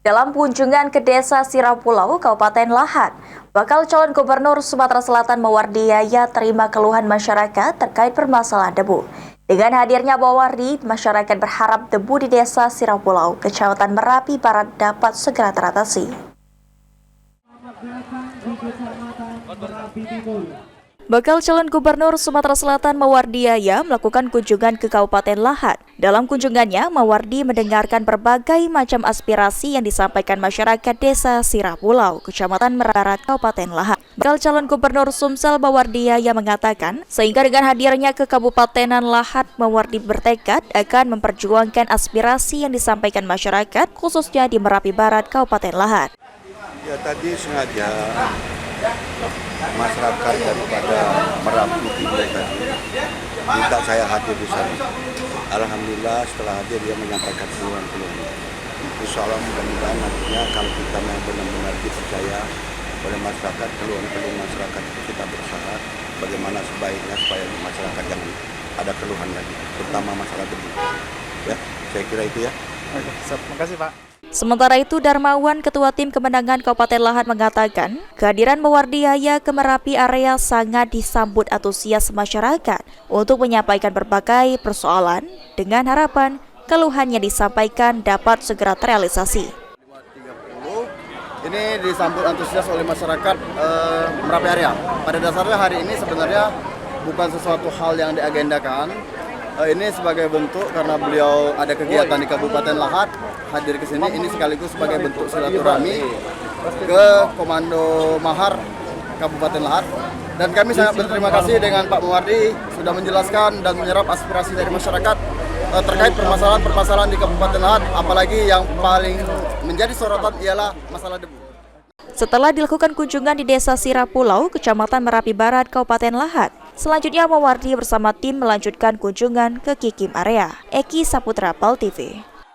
Dalam kunjungan ke Desa Sirapulau, Kabupaten Lahat, bakal calon gubernur Sumatera Selatan Mawardi terima keluhan masyarakat terkait permasalahan debu. Dengan hadirnya Mawardi, masyarakat berharap debu di Desa Sirapulau, Kecamatan Merapi Barat dapat segera teratasi. Bakal calon gubernur Sumatera Selatan Mawardi melakukan kunjungan ke Kabupaten Lahat. Dalam kunjungannya, Mawardi mendengarkan berbagai macam aspirasi yang disampaikan masyarakat Desa Sirapulau, Kecamatan Barat, Kabupaten Lahat. Bakal calon gubernur Sumsel Mawardi mengatakan, sehingga dengan hadirnya ke Kabupatenan Lahat, Mawardi bertekad akan memperjuangkan aspirasi yang disampaikan masyarakat, khususnya di Merapi Barat, Kabupaten Lahat. Ya, tadi sengaja masyarakat daripada Merapi Timur tadi minta saya hadir di sana. Alhamdulillah setelah hadir dia menyampaikan keluhan-keluhan. Insya Allah mudah-mudahan nantinya kalau kita benar-benar dipercaya oleh masyarakat, keluhan-keluhan masyarakat itu kita berusaha bagaimana sebaiknya supaya masyarakat jangan ada keluhan lagi, terutama masalah debu. Ya, saya kira itu ya. Oke, terima kasih Pak. Sementara itu, Darmawan, Ketua Tim Kemenangan Kabupaten Lahat mengatakan, kehadiran Mawardi ke Merapi area sangat disambut antusias masyarakat untuk menyampaikan berbagai persoalan dengan harapan keluhannya disampaikan dapat segera terrealisasi. Ini disambut antusias oleh masyarakat Merapi area. Pada dasarnya hari ini sebenarnya bukan sesuatu hal yang diagendakan. Ini sebagai bentuk karena beliau ada kegiatan di Kabupaten Lahat, hadir ke sini ini sekaligus sebagai bentuk silaturahmi ke Komando Mahar Kabupaten Lahat. Dan kami sangat berterima kasih dengan Pak Mawardi sudah menjelaskan dan menyerap aspirasi dari masyarakat terkait permasalahan-permasalahan di Kabupaten Lahat, apalagi yang paling menjadi sorotan ialah masalah debu. Setelah dilakukan kunjungan di Desa Sirapulau, Kecamatan Merapi Barat, Kabupaten Lahat, selanjutnya Mawardi bersama tim melanjutkan kunjungan ke Kikim area. Eki Saputra, PAL TV.